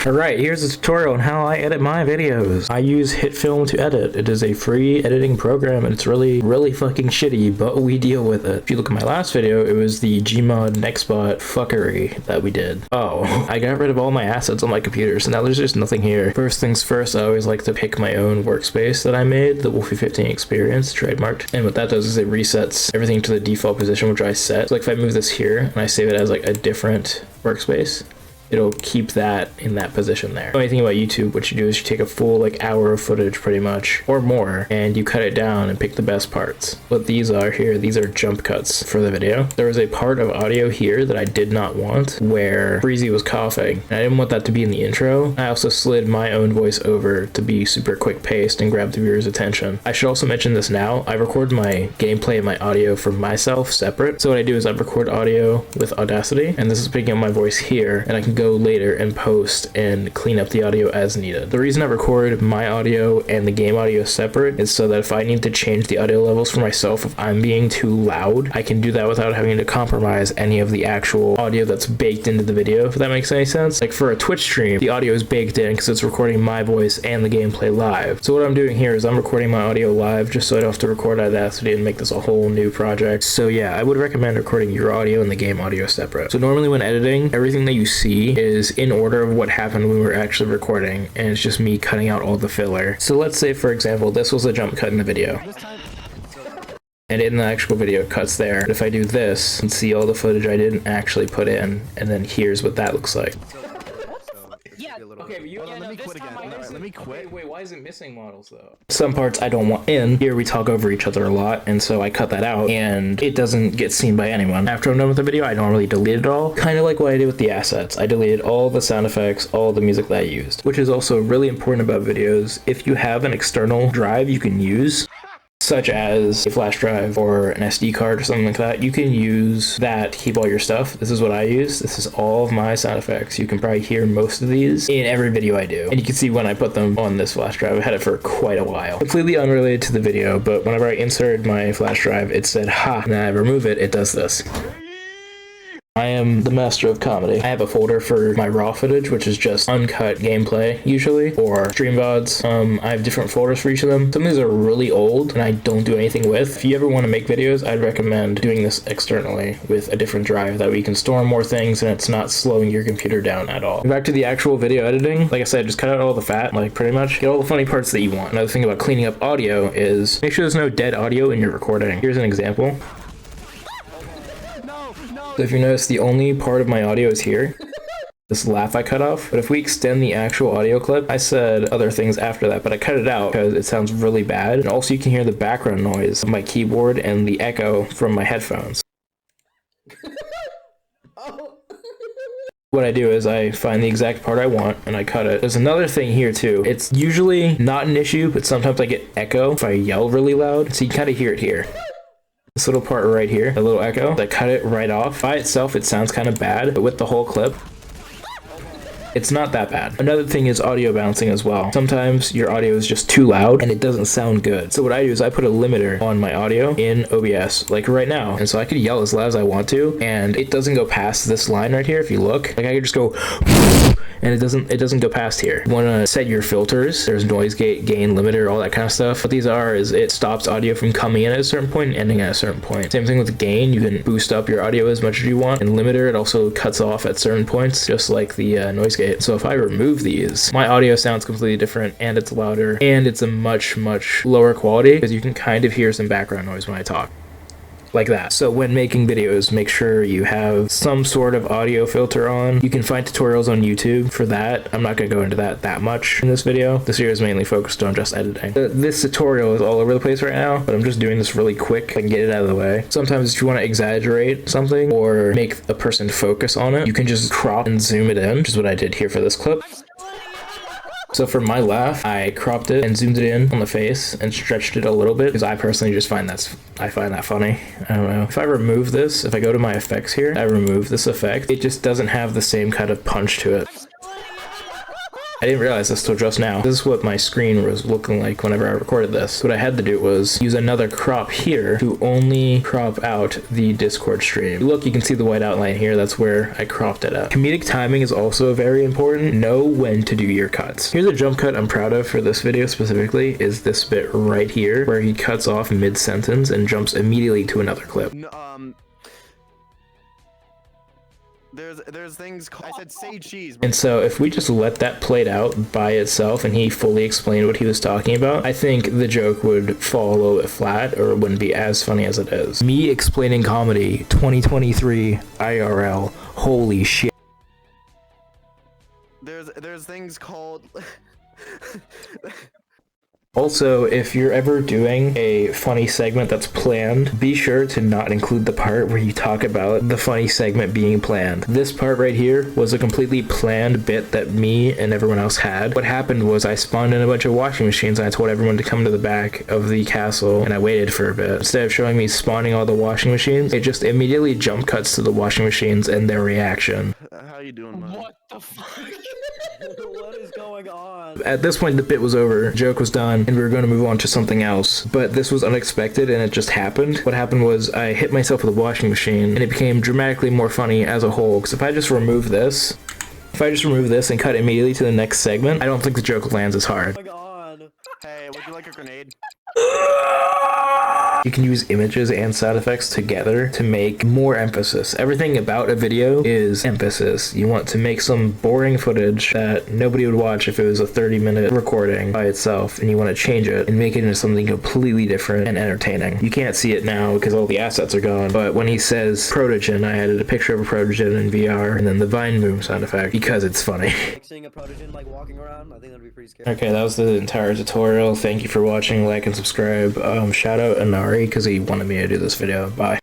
Alright, here's a tutorial on how I edit my videos. I use HitFilm to edit. It is a free editing program and it's really fucking shitty, but we deal with it. If you look at my last video, it was the Gmod Nextbot fuckery that we did. Oh, I got rid of all my assets on my computer, so now there's just nothing here. First things first, I always like to pick my own workspace that I made, the Wolfie 15 Experience, trademarked. And what that does is it resets everything to the default position, which I set. So like if I move this here and I save it as like a different workspace, it'll keep that in that position there. The only thing about YouTube, what you do is you take a full like hour of footage pretty much, or more, and you cut it down and pick the best parts. What these are here, these are jump cuts for the video. There was a part of audio here that I did not want where Breezy was coughing, and I didn't want that to be in the intro. I also slid my own voice over to be super quick paced and grab the viewer's attention. I should also mention this now, I record my gameplay and my audio for myself separate. So what I do is I record audio with Audacity, and this is picking up my voice here, and I can go later and post and clean up the audio as needed. The reason I record my audio and the game audio separate is so that if I need to change the audio levels for myself, if I'm being too loud, I can do that without having to compromise any of the actual audio that's baked into the video, if that makes any sense. Like for a Twitch stream, the audio is baked in because it's recording my voice and the gameplay live. So what I'm doing here is I'm recording my audio live just so I don't have to record Audacity and make this a whole new project. So yeah, I would recommend recording your audio and the game audio separate. So normally when editing, everything that you see is in order of what happened when we were actually recording, and it's just me cutting out all the filler. So let's say, for example, this was a jump cut in the video. And in the actual video it cuts there. But if I do this and see all the footage I didn't actually put in, and then here's what that looks like. Okay, but you let me quit again. Let me quit. Wait, why is it missing models though? Some parts I don't want in. Here we talk over each other a lot, and so I cut that out, and it doesn't get seen by anyone. After I'm done with the video, I normally delete it all. Kind of like what I did with the assets. I deleted all the sound effects, all the music that I used. Which is also really important about videos. If you have an external drive you can use, such as a flash drive or an SD card or something like that, you can use that to keep all your stuff. This is what I use. This is all of my sound effects. You can probably hear most of these in every video I do. And you can see when I put them on this flash drive, I've had it for quite a while. Completely unrelated to the video, but whenever I inserted my flash drive, it said, ha, and then I remove it, it does this. I am the master of comedy. I have a folder for my raw footage, which is just uncut gameplay, usually, or stream VODs. I have different folders for each of them. Some of these are really old and I don't do anything with. If you ever want to make videos, I'd recommend doing this externally with a different drive. That way you can store more things and it's not slowing your computer down at all. Back to the actual video editing. Like I said, just cut out all the fat, like pretty much. Get all the funny parts that you want. Another thing about cleaning up audio is make sure there's no dead audio in your recording. Here's an example. So if you notice, the only part of my audio is here. This laugh I cut off. But if we extend the actual audio clip, I said other things after that, but I cut it out because it sounds really bad. And also you can hear the background noise of my keyboard and the echo from my headphones. What I do is I find the exact part I want and I cut it. There's another thing here too. It's usually not an issue, but sometimes I get echo if I yell really loud. So you can kind of hear it here. This little part right here, a little echo, I cut it right off. By itself, it sounds kind of bad, but with the whole clip, it's not that bad. Another thing is audio bouncing as well. Sometimes your audio is just too loud and it doesn't sound good. So what I do is I put a limiter on my audio in OBS, like right now. And so I could yell as loud as I want to, and it doesn't go past this line right here. If you look, like I could just go, and it doesn't go past here. You want to set your filters. There's noise gate, gain, limiter, all that kind of stuff. What these are is it stops audio from coming in at a certain point and ending at a certain point. Same thing with gain. You can boost up your audio as much as you want. And limiter, it also cuts off at certain points, just like the noise gate. So if I remove these, my audio sounds completely different and it's louder and it's a much lower quality because you can kind of hear some background noise when I talk. Like that. So when making videos, make sure you have some sort of audio filter on. You can find tutorials on YouTube for that. I'm not going to go into that much in this video. This video is mainly focused on just editing. This tutorial is all over the place right now, but I'm just doing this really quick and get it out of the way. Sometimes if you want to exaggerate something or make a person focus on it, you can just crop and zoom it in, which is what I did here for this clip. So for my laugh, I cropped it and zoomed it in on the face and stretched it a little bit because I personally just find that funny. I don't know. If I remove this, if I go to my effects here, I remove this effect, it just doesn't have the same kind of punch to it. I didn't realize this till just now. This is what my screen was looking like whenever I recorded this. What I had to do was use another crop here to only crop out the Discord stream. Look, you can see the white outline here. That's where I cropped it at. Comedic timing is also very important. Know when to do your cuts. Here's a jump cut I'm proud of for this video specifically, is this bit right here where he cuts off mid-sentence and jumps immediately to another clip. No, there's things called, I said say cheese. And so if we just let that played out by itself and he fully explained what he was talking about, I think the joke would fall a little bit flat, or it wouldn't be as funny as it is. Me explaining comedy 2023 IRL. Holy shit. There's things called Also, if you're ever doing a funny segment that's planned, be sure to not include the part where you talk about the funny segment being planned. This part right here was a completely planned bit that me and everyone else had. What happened was I spawned in a bunch of washing machines and I told everyone to come to the back of the castle, and I waited for a bit. Instead of showing me spawning all the washing machines, it just immediately jump cuts to the washing machines and their reaction. How you doing, man? What the fuck? What is going on? At this point, the bit was over, joke was done, and we were going to move on to something else. But this was unexpected and it just happened. What happened was I hit myself with a washing machine and it became dramatically more funny as a whole. Because if I just remove this, and cut immediately to the next segment, I don't think the joke lands as hard. Oh my god. Hey, would you like a grenade? You can use images and sound effects together to make more emphasis. Everything about a video is emphasis. You want to make some boring footage that nobody would watch if it was a 30-minute recording by itself, and you want to change it and make it into something completely different and entertaining. You can't see it now because all the assets are gone, but when he says Protogen, I added a picture of a Protogen in VR and then the Vine Boom sound effect because it's funny. Like seeing a Protogen like walking around, I think that'd be pretty scary. Okay, that was the entire tutorial. Thank you for watching. Like and subscribe. Shout out Anari because he wanted me to do this video. Bye.